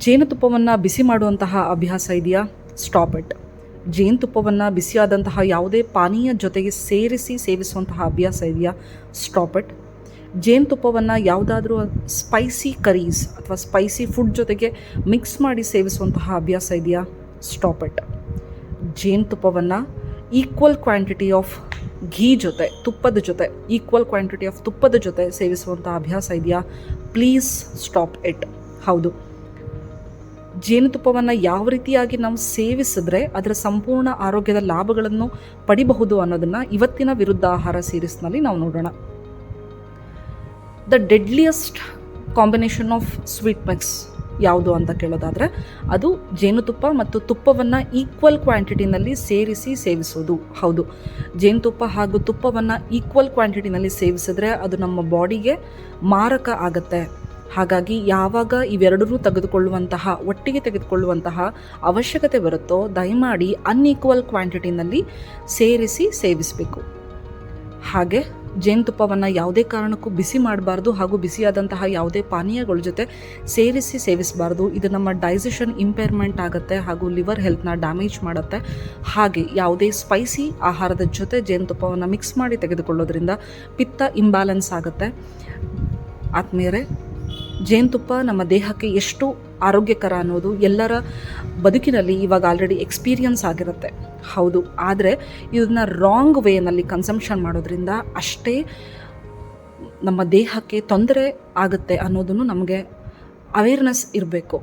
ಜೇನುತುಪ್ಪವನ್ನು ಬಿಸಿ ಮಾಡುವಂತಹ ಅಭ್ಯಾಸ ಇದೆಯಾ? Stop it. ಜೇನುತುಪ್ಪವನ್ನು ಬಿಸಿಯಾದಂತಹ ಯಾವುದೇ ಪಾನೀಯ ಜೊತೆಗೆ ಸೇರಿಸಿ ಸೇವಿಸುವಂತಹ ಅಭ್ಯಾಸ ಇದೆಯಾ? Stop it. ಜೇನುತುಪ್ಪವನ್ನು ಯಾವುದಾದ್ರೂ ಸ್ಪೈಸಿ ಕರೀಸ್ ಅಥವಾ ಸ್ಪೈಸಿ ಫುಡ್ ಜೊತೆಗೆ ಮಿಕ್ಸ್ ಮಾಡಿ ಸೇವಿಸುವಂತಹ ಅಭ್ಯಾಸ ಇದೆಯಾ? Stop it. ಜೇನುತುಪ್ಪವನ್ನು ಈಕ್ವಲ್ ಕ್ವಾಂಟಿಟಿ ಆಫ್ ಘೀ ಜೊತೆ, ತುಪ್ಪದ ಜೊತೆ, ಈಕ್ವಲ್ ಕ್ವಾಂಟಿಟಿ ಆಫ್ ತುಪ್ಪದ ಜೊತೆ ಸೇವಿಸುವಂಥ ಅಭ್ಯಾಸ ಇದೆಯಾ? Please stop it. ಹೌದು, ಜೇನುತುಪ್ಪವನ್ನು ಯಾವ ರೀತಿಯಾಗಿ ನಾವು ಸೇವಿಸಿದ್ರೆ ಅದರ ಸಂಪೂರ್ಣ ಆರೋಗ್ಯದ ಲಾಭಗಳನ್ನು ಪಡಿಬಹುದು ಅನ್ನೋದನ್ನು ಇವತ್ತಿನ ವಿರುದ್ಧ ಆಹಾರ ಸೀರೀಸ್ನಲ್ಲಿ ನಾವು ನೋಡೋಣ. The deadliest combination of sweet mix ಯಾವುದು ಅಂತ ಕೇಳೋದಾದರೆ ಅದು ಜೇನುತುಪ್ಪ ಮತ್ತು ತುಪ್ಪವನ್ನು ಈಕ್ವಲ್ ಕ್ವಾಂಟಿಟಿನಲ್ಲಿ ಸೇರಿಸಿ ಸೇವಿಸೋದು. ಹೌದು, ಜೇನುತುಪ್ಪ ಹಾಗೂ ತುಪ್ಪವನ್ನು ಈಕ್ವಲ್ ಕ್ವಾಂಟಿಟಿನಲ್ಲಿ ಸೇವಿಸಿದ್ರೆ ಅದು ನಮ್ಮ ಬಾಡಿಗೆ ಮಾರಕ ಆಗುತ್ತೆ. ಹಾಗಾಗಿ ಯಾವಾಗ ಇವೆರಡರೂ ಒಟ್ಟಿಗೆ ತೆಗೆದುಕೊಳ್ಳುವಂತಹ ಅವಶ್ಯಕತೆ ಬರುತ್ತೋ ದಯಮಾಡಿ ಅನ್ಈಕ್ವಲ್ ಕ್ವಾಂಟಿಟಿನಲ್ಲಿ ಸೇರಿಸಿ ಸೇವಿಸಬೇಕು. ಹಾಗೆ ಜೇನುತುಪ್ಪವನ್ನು ಯಾವುದೇ ಕಾರಣಕ್ಕೂ ಬಿಸಿ ಮಾಡಬಾರ್ದು ಹಾಗೂ ಬಿಸಿಯಾದಂತಹ ಯಾವುದೇ ಪಾನೀಯಗಳ ಜೊತೆ ಸೇರಿಸಿ ಸೇವಿಸಬಾರ್ದು. ಇದು ನಮ್ಮ ಡೈಜೆಷನ್ ಇಂಪೇರ್ಮೆಂಟ್ ಆಗುತ್ತೆ ಹಾಗೂ ಲಿವರ್ ಹೆಲ್ತ್ನ ಡ್ಯಾಮೇಜ್ ಮಾಡುತ್ತೆ. ಹಾಗೆ ಯಾವುದೇ ಸ್ಪೈಸಿ ಆಹಾರದ ಜೊತೆ ಜೇನುತುಪ್ಪವನ್ನು ಮಿಕ್ಸ್ ಮಾಡಿ ತೆಗೆದುಕೊಳ್ಳೋದ್ರಿಂದ ಪಿತ್ತ ಇಂಬ್ಯಾಲೆನ್ಸ್ ಆಗುತ್ತೆ. ಆದ್ಮೇಲೆ ಜೇನುತುಪ್ಪ ನಮ್ಮ ದೇಹಕ್ಕೆ ಎಷ್ಟು ಆರೋಗ್ಯಕರ ಅನ್ನೋದು ಎಲ್ಲರ ಬದುಕಿನಲ್ಲಿ ಇವಾಗ ಆಲ್ರೆಡಿ ಎಕ್ಸ್ಪೀರಿಯನ್ಸ್ ಆಗಿರುತ್ತೆ. ಹೌದು, ಆದರೆ ಇದನ್ನು ರಾಂಗ್ ವೇನಲ್ಲಿ ಕನ್ಸಂಪ್ಷನ್ ಮಾಡೋದ್ರಿಂದ ಅಷ್ಟೇ ನಮ್ಮ ದೇಹಕ್ಕೆ ತೊಂದರೆ ಆಗುತ್ತೆ ಅನ್ನೋದನ್ನು ನಮಗೆ ಅವೇರ್ನೆಸ್ ಇರಬೇಕು.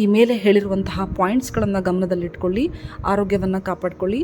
ಈ ಮೇಲೆ ಹೇಳಿರುವಂತಹ ಪಾಯಿಂಟ್ಸ್ಗಳನ್ನು ಗಮನದಲ್ಲಿಟ್ಕೊಳ್ಳಿ, ಆರೋಗ್ಯವನ್ನು ಕಾಪಾಡಿಕೊಳ್ಳಿ.